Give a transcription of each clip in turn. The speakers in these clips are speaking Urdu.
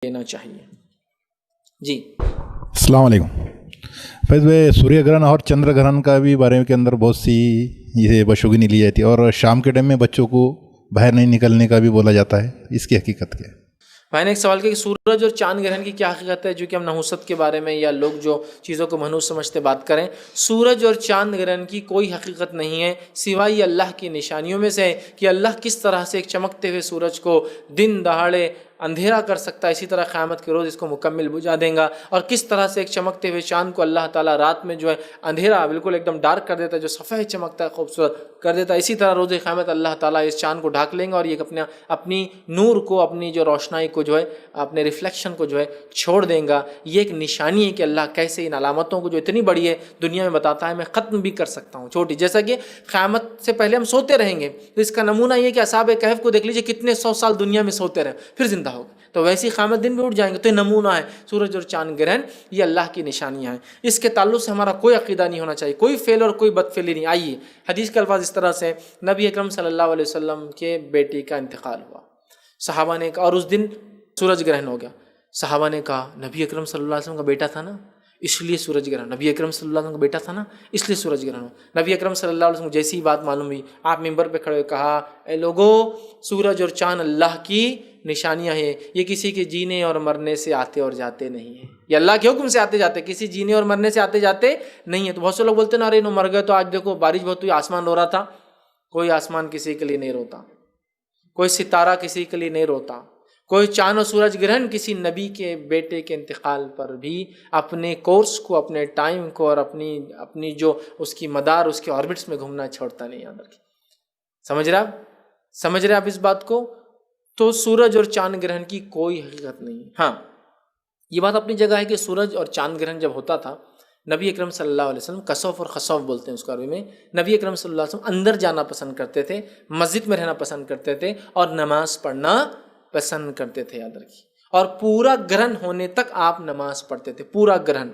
لینا چاہیے. جی السلام علیکم. فیض بھائی، سوریہ گرہن اور چندر گرہن کا بھی بارے کے اندر بہت سی یہ بشگونی لی جاتی ہے، اور شام کے ٹائم میں بچوں کو باہر نہیں نکلنے کا بھی بولا جاتا ہے. اس کی حقیقت کیا ہے؟ میں نے ایک سوال کیا کہ سورج اور چاند گرہن کی کیا حقیقت ہے، جو کہ ہم نحوست کے بارے میں یا لوگ جو چیزوں کو منحوس سمجھتے بات کریں. سورج اور چاند گرہن کی کوئی حقیقت نہیں ہے سوائے یہ اللہ کی نشانیوں میں سے ہے کہ اللہ کس طرح سے ایک چمکتے ہوئے سورج کو دن دہاڑے اندھیرا کر سکتا ہے، اسی طرح قیامت کے روز اس کو مکمل بجھا دیں گا. اور کس طرح سے ایک چمکتے ہوئے چاند کو اللہ تعالیٰ رات میں جو ہے اندھیرا بالکل ایک دم ڈارک کر دیتا ہے، جو سفید چمکتا ہے خوبصورت کر دیتا ہے، اسی طرح روز قیامت اللہ تعالیٰ اس چاند کو ڈھانک لیں گا اور یہ اپنی نور کو، اپنی جو روشنائی کو جو ہے، اپنے ریفلیکشن کو جو ہے چھوڑ دیں گا. یہ ایک نشانی ہے کہ اللہ کیسے ان علامتوں کو جو اتنی بڑی ہے دنیا میں بتاتا ہے. میں ختم بھی کر سکتا ہوں چھوٹی، جیسا کہ قیامت سے پہلے ہم سوتے رہیں گے، تو اس کا نمونہ یہ کہ اصحاب کہف کو دیکھ لیجیے کتنے 100 سال دنیا میں سوتے رہے پھر زندہ ہو گئے، تو ویسے ہی قیامت دن بھی اٹھ جائیں گے. تو یہ نمونہ ہے. سورج اور چاند گرہن یہ اللہ کی نشانیاں ہیں. اس کے تعلق سے ہمارا کوئی عقیدہ نہیں ہونا چاہیے، کوئی فعل اور کوئی بدفعلی نہیں. آئیے حدیث کے الفاظ اس طرح سے، نبی اکرم صلی اللہ علیہ وسلم کے بیٹی کا انتقال ہوا. صحابہ نے کہا، اور اس دن سورج گرہن ہو گیا. صحابہ نے کہا نبی اکرم صلی اللہ علیہ وسلم کا بیٹا تھا نا، اس لیے سورج گرہن. نبی اکرم صلی اللہ علیہ وسلم کا بیٹا تھا نا، اس لیے سورج گرہن ہوا. نبی اکرم صلی اللہ علیہ وسلم کو جیسی بات معلوم ہوئی، آپ ممبر پہ کھڑے ہوئے کہا، اے لوگو، سورج اور چاند اللہ کی نشانیاں ہیں، یہ کسی کے جینے اور مرنے سے آتے اور جاتے نہیں ہیں. یہ اللہ کے حکم سے آتے جاتے، کسی جینے اور مرنے سے آتے جاتے نہیں ہیں. تو بہت سے لوگ بولتے ہیں نا، ارے نو مر گئے تو آج دیکھو بارش بہت ہوئی، آسمان رو رہا تھا. کوئی آسمان کسی کے لیے نہیں روتا، کوئی ستارہ کسی کے لیے نہیں روتا، کوئی چاند اور سورج گرہن کسی نبی کے بیٹے کے انتقال پر بھی اپنے کورس کو، اپنے ٹائم کو اور اپنی جو اس کی مدار، اس کے آربٹس میں گھومنا چھوڑتا نہیں. یاد رکھیں. سمجھ رہے آپ اس بات کو؟ تو سورج اور چاند گرہن کی کوئی حقیقت نہیں. ہاں، یہ بات اپنی جگہ ہے کہ سورج اور چاند گرہن جب ہوتا تھا، نبی اکرم صلی اللہ علیہ وسلم، کسوف اور خسوف بولتے ہیں اس کو عربی میں، نبی اکرم صلی اللہ علیہ وسلم اندر جانا پسند کرتے تھے، مسجد میں رہنا پسند کرتے تھے اور نماز پڑھنا پسند کرتے تھے. یاد رکھیے. اور پورا گرہن ہونے تک آپ نماز پڑھتے تھے، پورا گرہن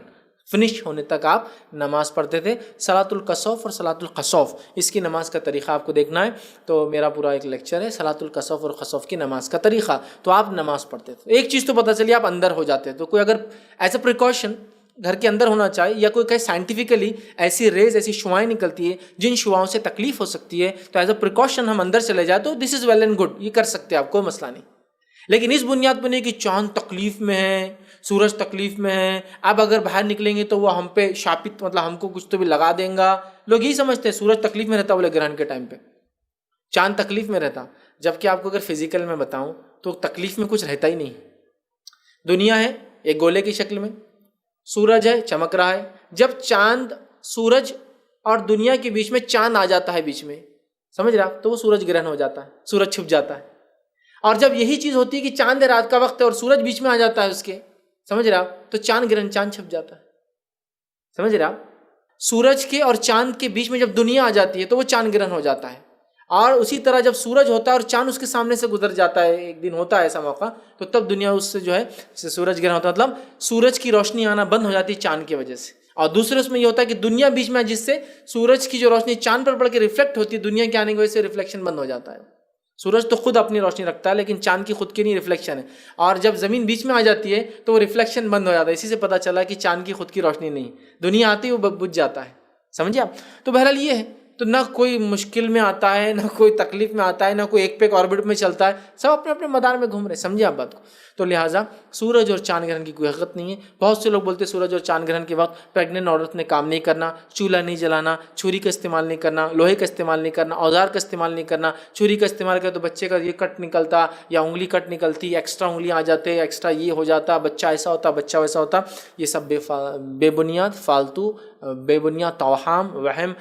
فنش ہونے تک آپ نماز پڑھتے تھے. صلاۃ الکسوف اور صلاۃ الخسوف، اس کی نماز کا طریقہ آپ کو دیکھنا ہے تو میرا پورا ایک لیکچر ہے صلاۃ الکسوف اور خسوف کی نماز کا طریقہ. تو آپ نماز پڑھتے تھے. ایک چیز تو پتہ چلی، آپ اندر ہو جاتے. تو کوئی اگر ایز اے پریکاشن گھر کے اندر ہونا چاہے، یا کوئی کہیں سائنٹیفکلی ایسی ریز، ایسی شعاعیں نکلتی ہے جن شعاؤں سے تکلیف ہو سکتی ہے، تو ایز اے پریکاشن ہم اندر چلے جائیں تو دس از ویل اینڈ گڈ، یہ کر سکتے ہیں آپ، کوئی مسئلہ نہیں. لیکن اس بنیاد پر نہیں کہ چاند تکلیف میں ہے، سورج تکلیف میں ہے، اب اگر باہر نکلیں گے تو وہ ہم پہ شاپت، مطلب ہم کو کچھ تو بھی لگا دیں گا. لوگ یہی سمجھتے ہیں سورج تکلیف میں رہتا بولے گرہن کے ٹائم پہ، چاند تکلیف میں رہتا. جبکہ آپ کو اگر فزیکل میں بتاؤں تو تکلیف میں کچھ رہتا ہی نہیں. دنیا ہے ایک گولے کی شکل میں، سورج ہے چمک رہا ہے. جب چاند، سورج اور دنیا کے بیچ میں چاند آ جاتا ہے بیچ میں، سمجھ رہا، تو وہ سورج گرہن ہو جاتا ہے، سورج چھپ جاتا ہے. اور جب یہی چیز ہوتی ہے کہ چاند رات کا وقت ہے اور سورج بیچ میں آ جاتا ہے اس کے، سمجھ رہا، تو چاند گرہن، چاند چھپ جاتا ہے. سمجھ رہا، سورج کے اور چاند کے بیچ میں جب دنیا آ جاتی ہے تو وہ چاند گرہن ہو جاتا ہے. اور اسی طرح جب سورج ہوتا ہے اور چاند اس کے سامنے سے گزر جاتا ہے، ایک دن ہوتا ہے ایسا موقع، تو تب دنیا اس سے جو ہے سورج گرہن ہوتا ہے، مطلب سورج کی روشنی آنا بند ہو جاتی ہے چاند کی وجہ سے. اور دوسرے اس میں یہ ہوتا ہے کہ دنیا بیچ میں، جس سے سورج کی جو روشنی چاند پر پڑ کے ریفلیکٹ ہوتی ہے، دنیا کے آنے کی وجہ سے ریفلیکشن بند ہو جاتا ہے. سورج تو خود اپنی روشنی رکھتا ہے لیکن چاند کی خود کی نہیں، ریفلیکشن ہے. اور جب زمین بیچ میں آ جاتی ہے تو وہ ریفلیکشن بند ہو جاتا ہے. اسی سے پتہ چلا کہ چاند کی خود کی روشنی نہیں، دنیا آتی ہے وہ بجھ جاتا ہے. سمجھے آپ؟ تو بہرحال یہ ہے. تو نہ کوئی مشکل میں آتا ہے، نہ کوئی تکلیف میں آتا ہے، نہ کوئی ایک پہ ایک آربٹ میں چلتا ہے، سب اپنے اپنے مدار میں گھوم رہے. سمجھے آپ بات کو؟ تو لہٰذا سورج اور چاند گرہن کی کوئی حقیقت نہیں ہے. بہت سے لوگ بولتے ہیں سورج اور چاند گرہن کے وقت پریگننٹ عورت نے کام نہیں کرنا، چولہا نہیں جلانا، چھری کا استعمال نہیں کرنا، لوہے کا استعمال نہیں کرنا، اوزار کا استعمال نہیں کرنا. چھری کا استعمال کرے تو بچے کا یہ کٹ نکلتا یا انگلی کٹ نکلتی، ایکسٹرا انگلیاں آ جاتے، ایکسٹرا یہ ہو جاتا، بچہ ایسا ہوتا، بچہ ویسا ہوتا. یہ سب بے بنیاد، فالتو، بے بنیاد توہام، وہم،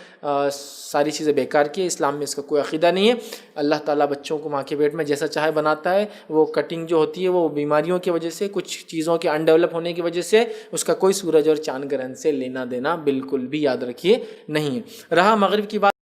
ساری چیزیں بیکار کی. اسلام میں اس کا کوئی عقیدہ نہیں ہے. اللہ تعالیٰ بچوں کو ماں کے پیٹ میں جیسا چاہے بناتا ہے. وہ کٹنگ جو ہوتی ہے وہ بیماریوں کی وجہ سے، کچھ چیزوں کے انڈیولپ ہونے کی وجہ سے، اس کا کوئی سورج اور چاند گرہن سے لینا دینا بالکل بھی، یاد رکھیے، نہیں ہے. رہا مغرب کی بات،